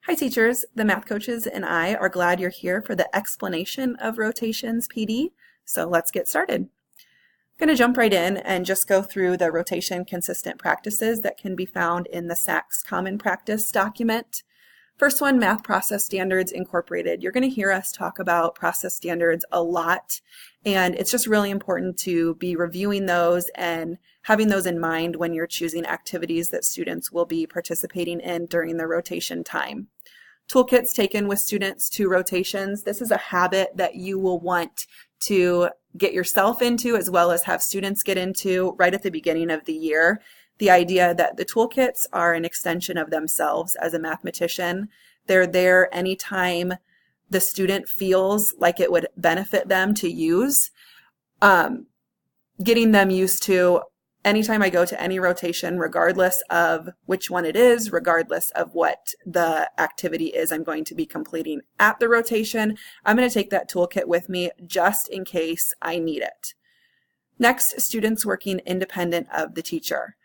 Hi teachers, the math coaches and I are glad you're here for the explanation of rotations PD. So let's get started. I'm going to jump right in and just go through the rotation consistent practices that can be found in the SACS Common Practice document. First one, Math Process Standards Incorporated. You're going to hear us talk about process standards a lot, and it's just really important to be reviewing those and having those in mind when you're choosing activities that students will be participating in during the rotation time. Toolkits taken with students to rotations. This is a habit that you will want to get yourself into as well as have students get into right at the beginning of the year. The idea that the toolkits are an extension of themselves as a mathematician. They're there anytime the student feels like it would benefit them to use. Getting them used to anytime I go to any rotation, regardless of which one it is, regardless of what the activity is I'm going to be completing at the rotation, I'm going to take that toolkit with me just in case I need it. Next, students working independent of the teacher,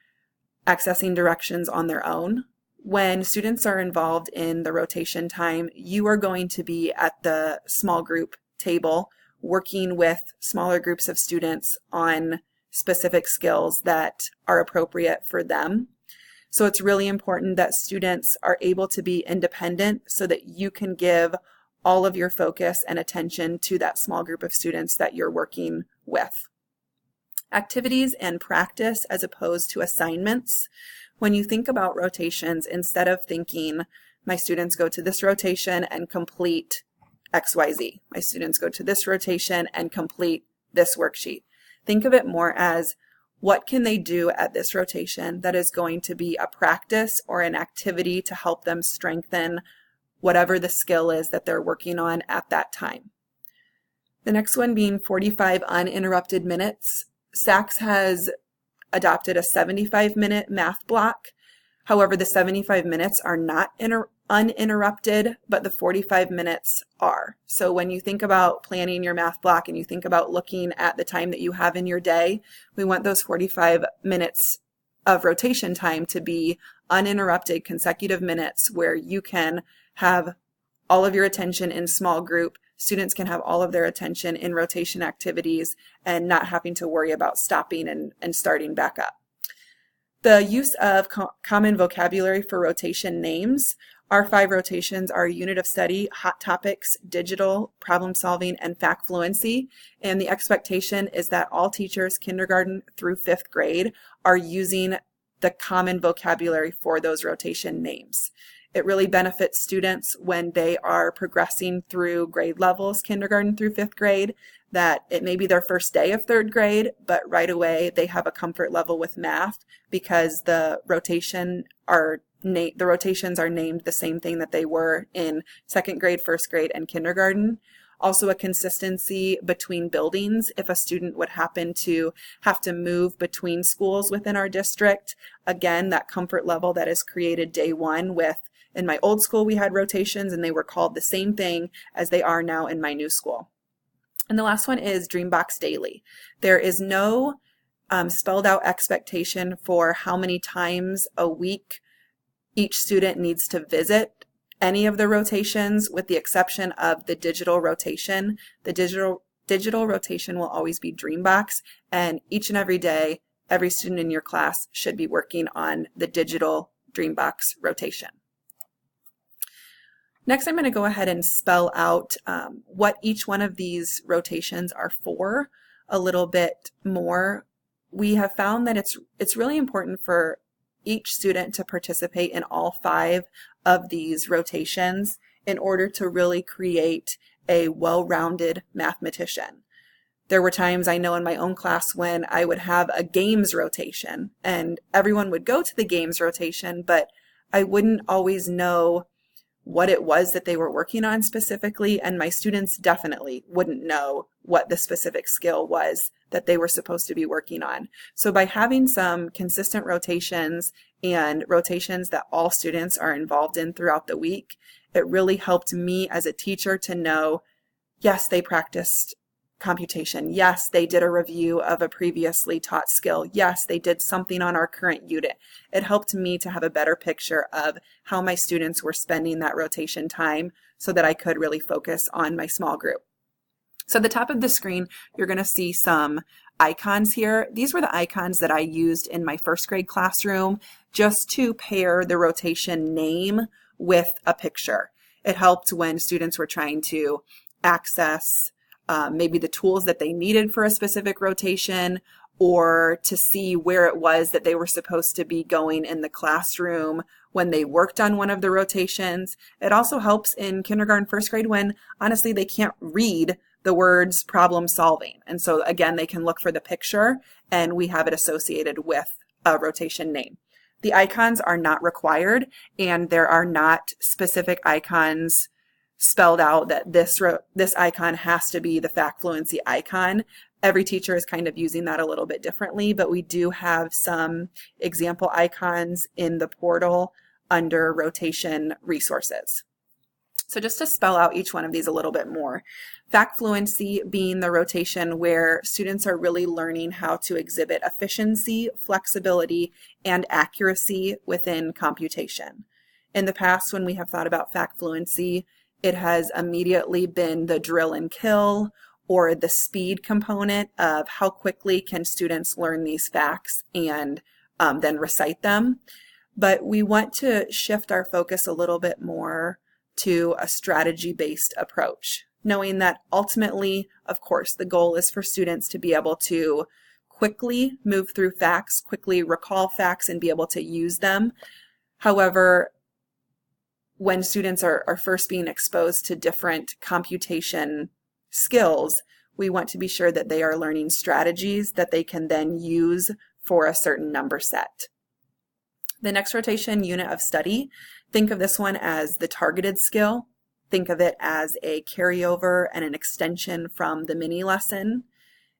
accessing directions on their own. When students are involved in the rotation time, you are going to be at the small group table working with smaller groups of students on specific skills that are appropriate for them. So it's really important that students are able to be independent so that you can give all of your focus and attention to that small group of students that you're working with. Activities and practice as opposed to assignments. When you think about rotations, instead of thinking my students go to this rotation and complete XYZ, my students go to this rotation and complete this worksheet. Think of it more as what can they do at this rotation that is going to be a practice or an activity to help them strengthen whatever the skill is that they're working on at that time. The next one being 45 uninterrupted minutes. SACS has adopted a 75-minute math block. However, the 75 minutes are not uninterrupted, but the 45 minutes are. So when you think about planning your math block and you think about looking at the time that you have in your day, we want those 45 minutes of rotation time to be uninterrupted consecutive minutes where you can have all of your attention in small group. Students can have all of their attention in rotation activities and not having to worry about stopping and starting back up. The use of common vocabulary for rotation names. Our 5 rotations are unit of study, hot topics, digital, problem solving, and fact fluency. And the expectation is that all teachers, kindergarten through 5th grade, are using the common vocabulary for those rotation names. It really benefits students when they are progressing through grade levels, kindergarten through 5th grade, that it may be their first day of 3rd grade, but right away they have a comfort level with math because the rotations are named the same thing that they were in 2nd grade, 1st grade, and kindergarten. Also a consistency between buildings. If a student would happen to have to move between schools within our district, again, that comfort level that is created day one with, in my old school we had rotations and they were called the same thing as they are now in my new school. And the last one is Dreambox Daily. There is no spelled out expectation for how many times a week each student needs to visit any of the rotations with the exception of the digital rotation. The digital rotation will always be Dreambox, and each and every day, every student in your class should be working on the digital Dreambox rotation. Next, I'm going to go ahead and spell out what each one of these rotations are for a little bit more. We have found that it's really important for each student to participate in all 5 of these rotations in order to really create a well-rounded mathematician. There were times I know in my own class when I would have a games rotation and everyone would go to the games rotation, but I wouldn't always know what it was that they were working on specifically, and my students definitely wouldn't know what the specific skill was that they were supposed to be working on. So by having some consistent rotations and rotations that all students are involved in throughout the week, it really helped me as a teacher to know, yes, they practiced computation. Yes, they did a review of a previously taught skill. Yes, they did something on our current unit. It helped me to have a better picture of how my students were spending that rotation time so that I could really focus on my small group. So at the top of the screen, you're going to see some icons here. These were the icons that I used in my first grade classroom just to pair the rotation name with a picture. It helped when students were trying to access maybe the tools that they needed for a specific rotation, or to see where it was that they were supposed to be going in the classroom when they worked on one of the rotations. It also helps in kindergarten, first grade when honestly they can't read the words problem solving. And so again, they can look for the picture and we have it associated with a rotation name. The icons are not required, and there are not specific icons spelled out that this icon has to be the Fact Fluency icon. Every teacher is kind of using that a little bit differently, but we do have some example icons in the portal under rotation resources. So just to spell out each one of these a little bit more, Fact Fluency being the rotation where students are really learning how to exhibit efficiency, flexibility, and accuracy within computation. In the past, when we have thought about Fact Fluency, it has immediately been the drill and kill or the speed component of how quickly can students learn these facts and then recite them. But we want to shift our focus a little bit more to a strategy-based approach, knowing that ultimately, of course, the goal is for students to be able to quickly move through facts, quickly recall facts, and be able to use them. However, when students are first being exposed to different computation skills, we want to be sure that they are learning strategies that they can then use for a certain number set. The next rotation, unit of study, think of this one as the targeted skill. Think of it as a carryover and an extension from the mini lesson.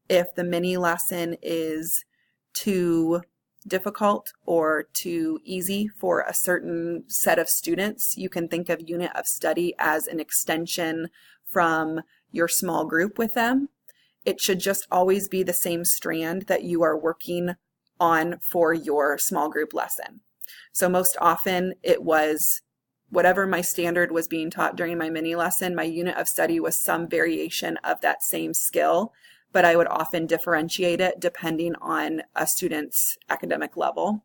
If the mini lesson is too difficult or too easy for a certain set of students, you can think of unit of study as an extension from your small group with them. It should just always be the same strand that you are working on for your small group lesson. So most often it was whatever my standard was being taught during my mini lesson, my unit of study was some variation of that same skill, but I would often differentiate it depending on a student's academic level.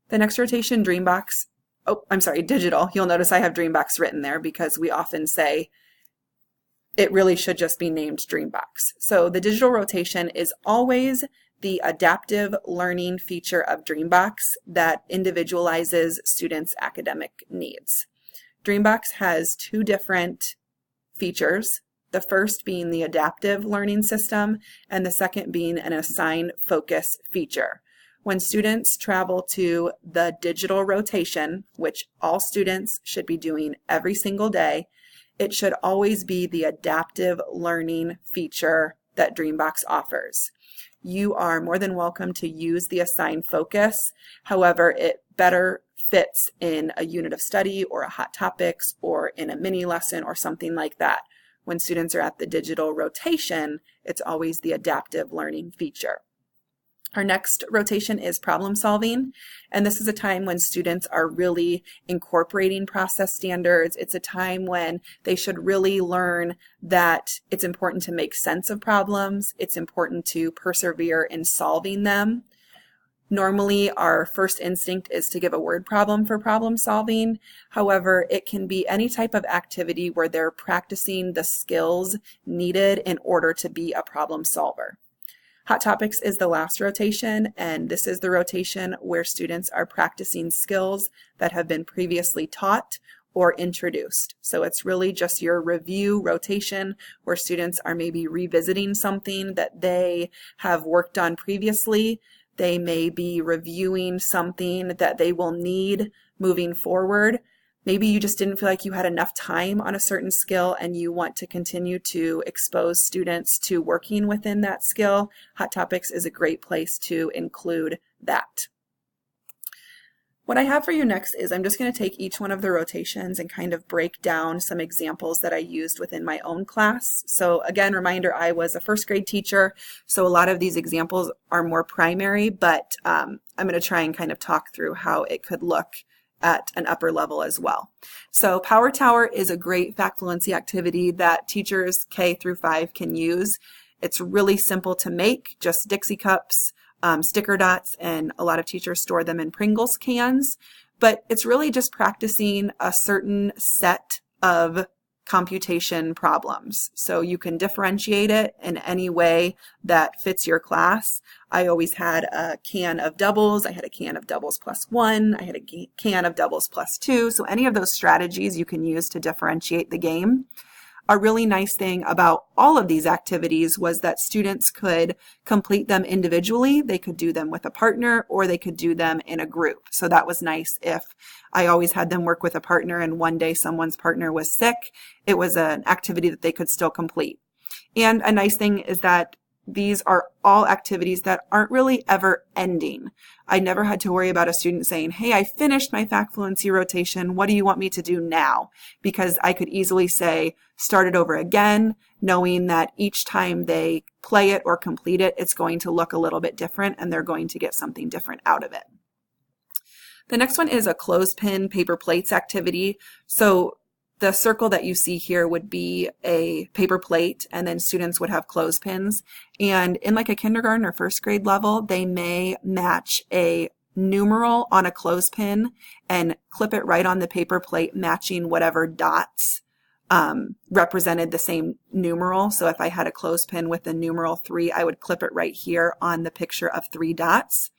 The next rotation, Dreambox, digital. You'll notice I have Dreambox written there because we often say it really should just be named Dreambox. So the digital rotation is always the adaptive learning feature of Dreambox that individualizes students' academic needs. Dreambox has two different features, the first being the adaptive learning system and the second being an assign focus feature. When students travel to the digital rotation, which all students should be doing every single day, it should always be the adaptive learning feature that Dreambox offers. You are more than welcome to use the assign focus. However, it better fits in a unit of study or a hot topics or in a mini lesson or something like that. When students are at the digital rotation, it's always the adaptive learning feature. Our next rotation is problem solving, and this is a time when students are really incorporating process standards. It's a time when they should really learn that it's important to make sense of problems. It's important to persevere in solving them. Normally, our first instinct is to give a word problem for problem solving. However, it can be any type of activity where they're practicing the skills needed in order to be a problem solver. Hot Topics is the last rotation, and this is the rotation where students are practicing skills that have been previously taught or introduced. So it's really just your review rotation where students are maybe revisiting something that they have worked on previously. They may be reviewing something that they will need moving forward. Maybe you just didn't feel like you had enough time on a certain skill and you want to continue to expose students to working within that skill. Hot Topics is a great place to include that. What I have for you next is I'm just going to take each one of the rotations and kind of break down some examples that I used within my own class. So again, reminder, I was a first grade teacher, so a lot of these examples are more primary, but I'm going to try and kind of talk through how it could look at an upper level as well. So Power Tower is a great fact fluency activity that teachers K through 5 can use. It's really simple to make, just Dixie cups, sticker dots, and a lot of teachers store them in Pringles cans, but it's really just practicing a certain set of computation problems. So you can differentiate it in any way that fits your class. I always had a can of doubles. I had a can of doubles plus 1. I had a can of doubles plus 2. So any of those strategies you can use to differentiate the game. A really nice thing about all of these activities was that students could complete them individually. They could do them with a partner, or they could do them in a group. So that was nice. If I always had them work with a partner and one day someone's partner was sick, it was an activity that they could still complete. And a nice thing is that these are all activities that aren't really ever ending. I never had to worry about a student saying, hey, I finished my fact fluency rotation. What do you want me to do now? Because I could easily say, start it over again, knowing that each time they play it or complete it, it's going to look a little bit different and they're going to get something different out of it. The next one is a clothespin paper plates activity. So the circle that you see here would be a paper plate, and then students would have clothespins. And in like a kindergarten or first grade level, they may match a numeral on a clothespin and clip it right on the paper plate, matching whatever dots represented the same numeral. So if I had a clothespin with the numeral 3, I would clip it right here on the picture of 3 dots.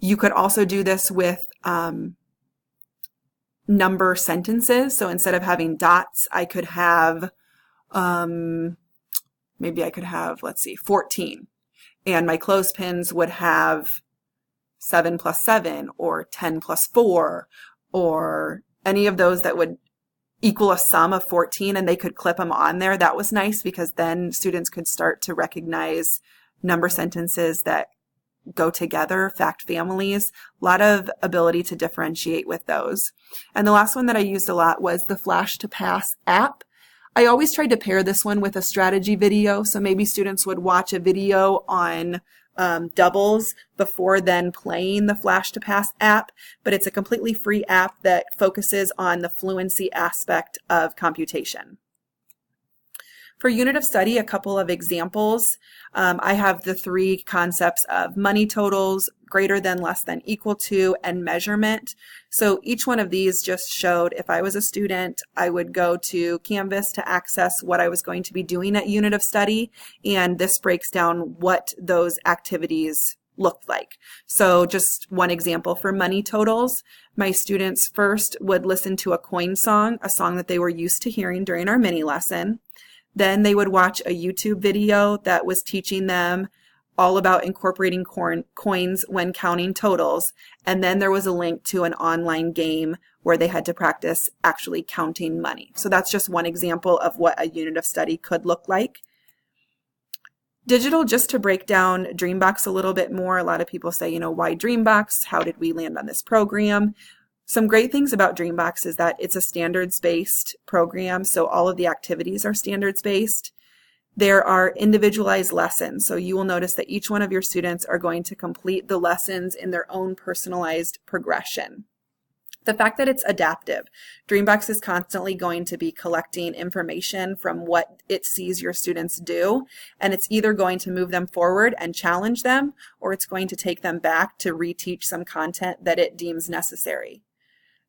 You could also do this with number sentences. So instead of having dots, I could have, maybe I could have, 14. And my clothespins would have 7 plus 7 or 10 plus 4 or any of those that would equal a sum of 14, and they could clip them on there. That was nice because then students could start to recognize number sentences that go together, fact families, a lot of ability to differentiate with those. And the last one that I used a lot was the Flash to Pass app. I always tried to pair this one with a strategy video. So maybe students would watch a video on doubles before then playing the Flash to Pass app, but it's a completely free app that focuses on the fluency aspect of computation. For unit of study, a couple of examples. I have the 3 concepts of money totals, greater than, less than, equal to, and measurement. So each one of these just showed if I was a student, I would go to Canvas to access what I was going to be doing at unit of study, and this breaks down what those activities looked like. So just one example for money totals, my students first would listen to a coin song, a song that they were used to hearing during our mini lesson. Then they would watch a YouTube video that was teaching them all about incorporating coins when counting totals. And then there was a link to an online game where they had to practice actually counting money. So that's just one example of what a unit of study could look like. Digital, just to break down Dreambox a little bit more. A lot of people say, why Dreambox? How did we land on this program? Some great things about Dreambox is that it's a standards-based program, so all of the activities are standards-based. There are individualized lessons, so you will notice that each one of your students are going to complete the lessons in their own personalized progression. The fact that it's adaptive, Dreambox is constantly going to be collecting information from what it sees your students do, and it's either going to move them forward and challenge them, or it's going to take them back to reteach some content that it deems necessary.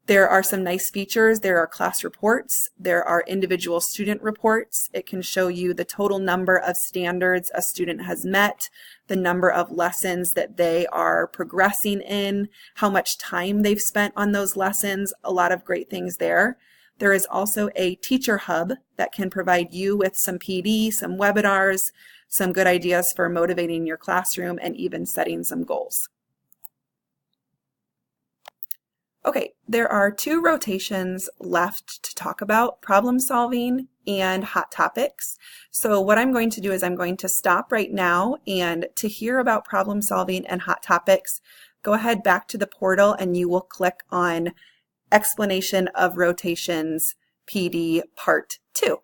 There are some nice features. There are class reports. There are individual student reports. It can show you the total number of standards a student has met, the number of lessons that they are progressing in, how much time they've spent on those lessons, a lot of great things there. There is also a teacher hub that can provide you with some PD, some webinars, some good ideas for motivating your classroom, and even setting some goals. Okay, there are 2 rotations left to talk about, problem solving and hot topics. So what I'm going to do is I'm going to stop right now, and to hear about problem solving and hot topics, go ahead back to the portal and you will click on Explanation of Rotations PD Part 2.